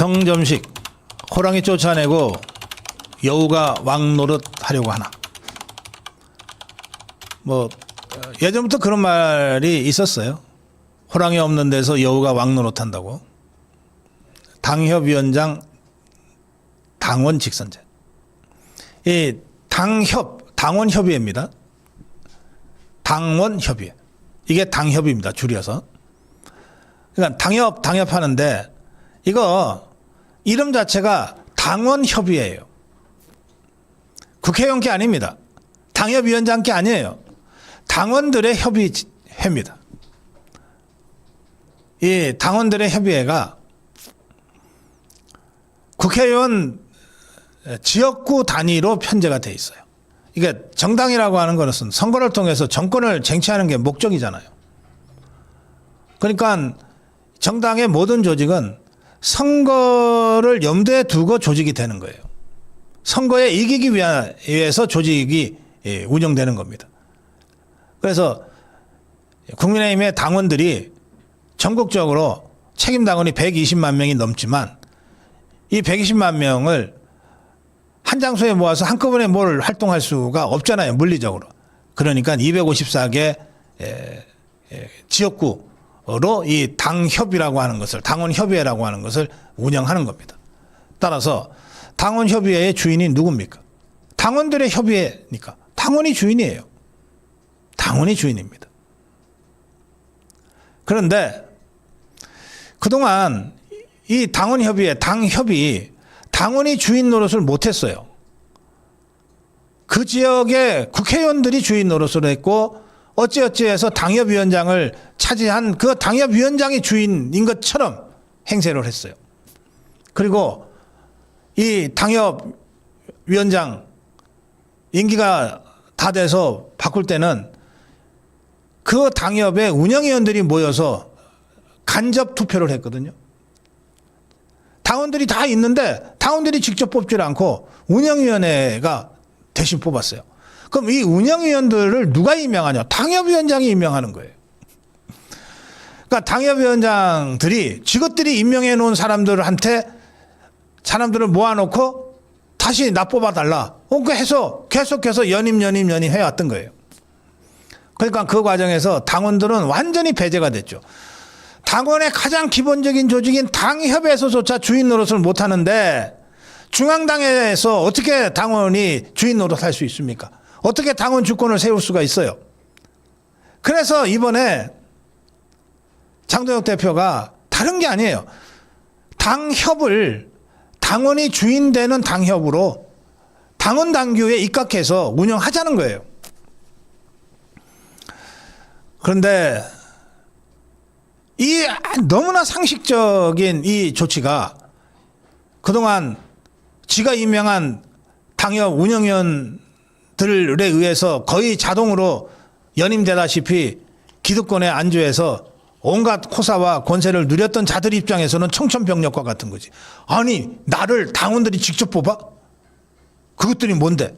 정점식 호랑이 쫓아내고 여우가 왕 노릇 하려고 하나. 뭐 예전부터 그런 말이 있었어요. 호랑이 없는 데서 여우가 왕 노릇 한다고. 당협위원장 당원 직선제. 이 당원협의회입니다. 당원협의회. 이게 당협입니다. 줄여서. 그러니까 당협하는데 이거 이름 자체가 당원협의회예요. 국회의원 게 아닙니다. 당협위원장 게 아니에요. 당원들의 협의회입니다. 이 당원들의 협의회가 국회의원 지역구 단위로 편제가 돼 있어요. 이게 정당이라고 하는 것은 선거를 통해서 정권을 쟁취하는 게 목적이잖아요. 그러니까 정당의 모든 조직은 선거를 염두에 두고 조직이 되는 거예요. 선거에 이기기 위해서 조직이 운영되는 겁니다. 그래서 국민의힘의 당원들이 전국적으로 책임 당원이 120만 명이 넘지만 이 120만 명을 한 장소에 모아서 한꺼번에 뭘 활동할 수가 없잖아요. 물리적으로. 그러니까 254개 지역구로 이 당협이라고 하는 것을, 당원협의회라고 하는 것을 운영하는 겁니다. 따라서 당원협의회의 주인이 누굽니까? 당원들의 협의회니까. 당원이 주인이에요. 당원이 주인입니다. 그런데 그동안 이 당원협의회, 당협이 당원이 주인 노릇을 못했어요. 그 지역의 국회의원들이 주인 노릇을 했고 어찌어찌해서 당협위원장을 차지한 그 당협위원장이 주인인 것처럼 행세를 했어요. 그리고 이 당협위원장 임기가 다 돼서 바꿀 때는 그 당협의 운영위원들이 모여서 간접 투표를 했거든요. 당원들이 다 있는데 당원들이 직접 뽑질 않고 운영위원회가 대신 뽑았어요. 그럼 이 운영위원들을 누가 임명하냐? 당협위원장이 임명하는 거예요. 그러니까 당협위원장들이 지것들이 임명해 놓은 사람들한테 사람들을 모아놓고 다시 나 뽑아달라. 해서 계속해서 연임 해왔던 거예요. 그러니까 그 과정에서 당원들은 완전히 배제가 됐죠. 당원의 가장 기본적인 조직인 당협에서조차 주인 노릇을 못하는데 중앙당에서 어떻게 당원이 주인 노릇할 수 있습니까? 어떻게 당원 주권을 세울 수가 있어요? 그래서 이번에 장동혁 대표가 다른 게 아니에요. 당협을 당원이 주인 되는 당협으로 당원 당규에 입각해서 운영하자는 거예요. 그런데 이 너무나 상식적인 이 조치가 그동안 지가 임명한 당협 운영위원들에 의해서 거의 자동으로 연임되다시피 기득권에 안주해서 온갖 코사와 권세를 누렸던 자들 입장에서는 청천벽력과 같은 거지. 아니 나를 당원들이 직접 뽑아? 그것들이 뭔데?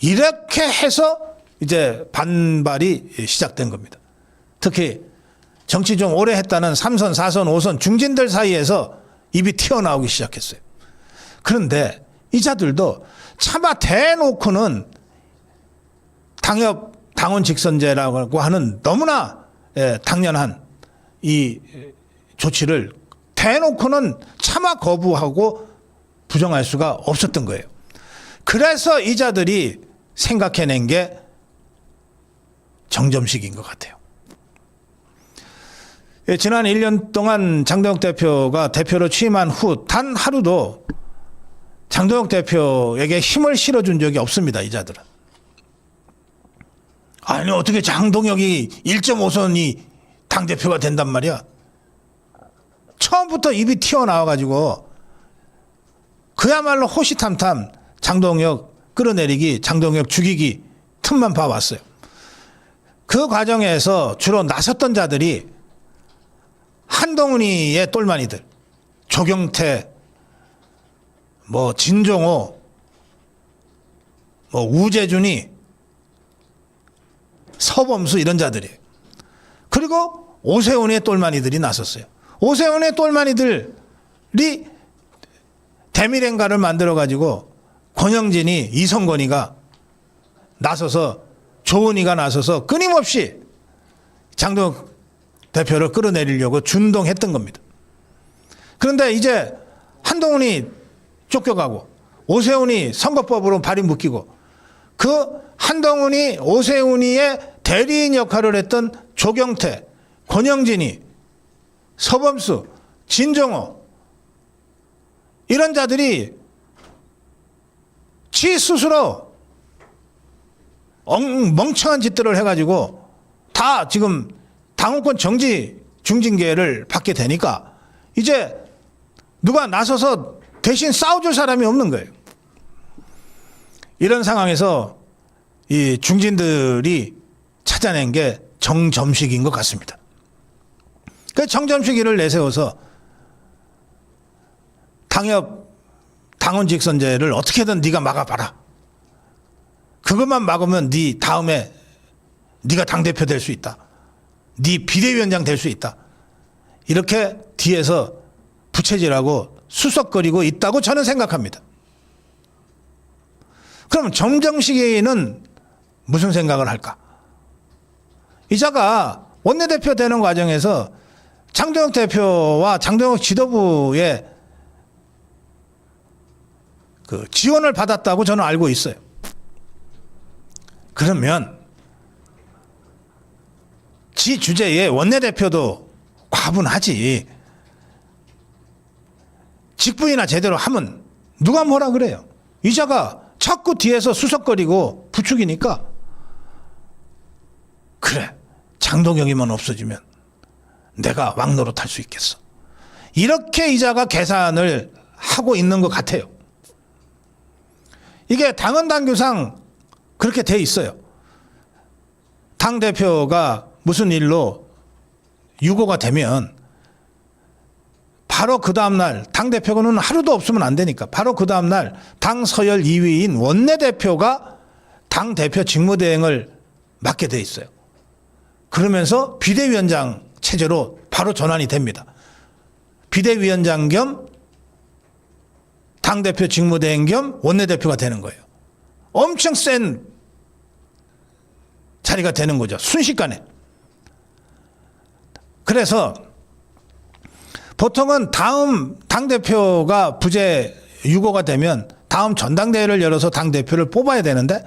이렇게 해서 이제 반발이 시작된 겁니다. 특히 정치 좀 오래 했다는 3선, 4선, 5선 중진들 사이에서 입이 튀어나오기 시작했어요. 그런데 이 자들도 차마 대놓고는 당원 직선제라고 하는 너무나 당연한 이 조치를 대놓고는 차마 거부하고 부정할 수가 없었던 거예요. 그래서 이 자들이 생각해낸 게 정점식인 것 같아요. 지난 1년 동안 장동혁 대표가 대표로 취임한 후 단 하루도 장동혁 대표에게 힘을 실어준 적이 없습니다. 이 자들은. 아니 어떻게 장동혁이 1.5선이 당대표가 된단 말이야. 처음부터 입이 튀어나와가지고 그야말로 호시탐탐 장동혁 끌어내리기, 장동혁 죽이기 틈만 봐왔어요. 그 과정에서 주로 나섰던 자들이 한동훈이의 똘마니들, 조경태, 진종호, 우재준이, 서범수 이런 자들이에요. 그리고 오세훈의 똘마니들이 나섰어요. 오세훈의 똘마니들이 대미랭가를 만들어가지고 권영진이 이성건이가 나서서 조은희가 나서서 끊임없이 장동혁 대표를 끌어내리려고 준동했던 겁니다. 그런데 이제 한동훈이 쫓겨가고 오세훈이 선거법으로 발이 묶이고 그 한동훈이 오세훈이의 대리인 역할을 했던 조경태, 권영진이, 서범수, 진정호 이런 자들이 지 스스로 멍청한 짓들을 해가지고 다 지금 당원권 정지 중징계를 받게 되니까 이제 누가 나서서 대신 싸워줄 사람이 없는 거예요. 이런 상황에서 이 중진들이 찾아낸 게 정점식인 것 같습니다. 그 정점식이를 내세워서 당원 직선제를 어떻게든 네가 막아봐라. 그것만 막으면 네 다음에 네가 당대표 될 수 있다. 네 비대위원장 될 수 있다. 이렇게 뒤에서 부채질하고 수석거리고 있다고 저는 생각합니다. 그럼 정정식이는 무슨 생각을 할까? 이자가 원내대표 되는 과정에서 장동혁 대표와 장동혁 지도부의 그 지원을 받았다고 저는 알고 있어요. 그러면 지 주제에 원내대표도 과분하지. 직분이나 제대로 하면 누가 뭐라 그래요. 이자가 자꾸 뒤에서 수석거리고 부추기니까 그래 장동혁이만 없어지면 내가 왕노릇 할 수 있겠어. 이렇게 이자가 계산을 하고 있는 것 같아요. 이게 당헌 당규상 그렇게 돼 있어요. 당대표가 무슨 일로 유고가 되면 바로 그 다음날 당대표는 하루도 없으면 안 되니까 바로 그 다음날 당 서열 2위인 원내대표가 당대표 직무대행을 맡게 돼 있어요. 그러면서 비대위원장 체제로 바로 전환이 됩니다. 비대위원장 겸 당대표 직무대행 겸 원내대표가 되는 거예요. 엄청 센 자리가 되는 거죠. 순식간에. 그래서 보통은 다음 당대표가 부재 유고가 되면 다음 전당대회를 열어서 당대표를 뽑아야 되는데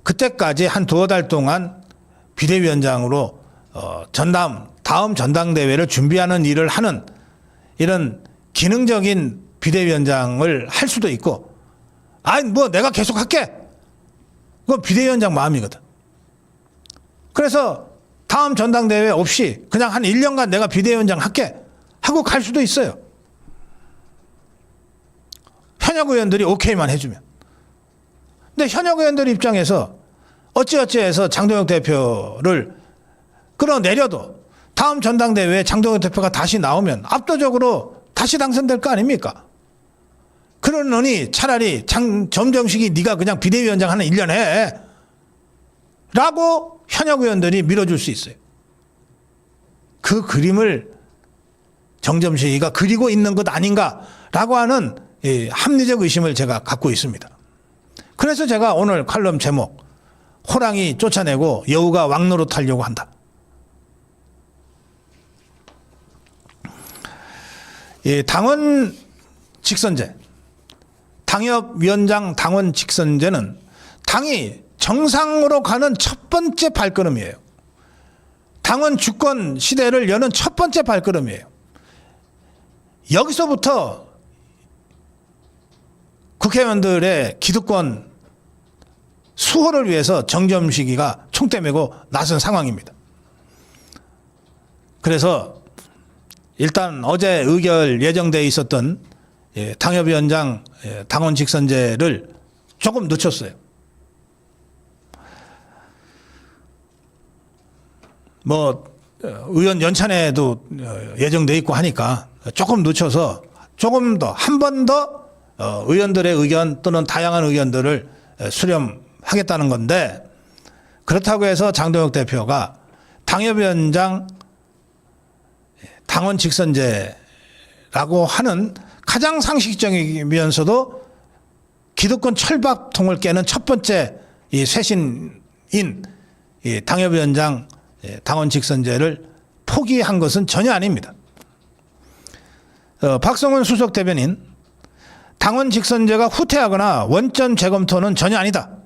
그때까지 한 두어 달 동안 비대위원장으로 다음 전당대회를 준비하는 일을 하는 이런 기능적인 비대위원장을 할 수도 있고 아니 뭐 내가 계속 할게. 그건 비대위원장 마음이거든. 그래서 다음 전당대회 없이 그냥 한 1년간 내가 비대위원장 할게 하고 갈 수도 있어요. 현역 의원들이 오케이만 해주면. 근데 현역 의원들 입장에서 어찌어찌해서 장동혁 대표를 끌어내려도 다음 전당대회에 장동혁 대표가 다시 나오면 압도적으로 다시 당선될 거 아닙니까? 그러느니 차라리 정정식이 네가 그냥 비대위원장 하는 1년 해 라고 현역 의원들이 밀어줄 수 있어요. 그 그림을 정점식이가 그리고 있는 것 아닌가라고 하는 합리적 의심을 제가 갖고 있습니다. 그래서 제가 오늘 칼럼 제목 호랑이 쫓아내고 여우가 왕노릇 하려고 한다. 당원 직선제, 당협위원장 당원 직선제는 당이 정상으로 가는 첫 번째 발걸음이에요. 당원 주권 시대를 여는 첫 번째 발걸음이에요. 여기서부터 국회의원들의 기득권 수호를 위해서 정점식이가 총대 메고 나선 상황입니다. 그래서 일단 어제 의결 예정돼 있었던 당협위원장 당원 직선제를 조금 늦췄어요. 뭐 의원 연찬회도 예정돼 있고 하니까 조금 늦춰서 조금 더 한 번 더 의원들의 의견 또는 다양한 의견들을 수렴하겠다는 건데 그렇다고 해서 장동혁 대표가 당협위원장 당원 직선제라고 하는 가장 상식적이면서도 기득권 철밥통을 깨는 첫 번째 이 쇄신인 이 당협위원장 당원 직선제를 포기한 것은 전혀 아닙니다. 박성원 수석 대변인, 당원 직선제가 후퇴하거나 원점 재검토는 전혀 아니다.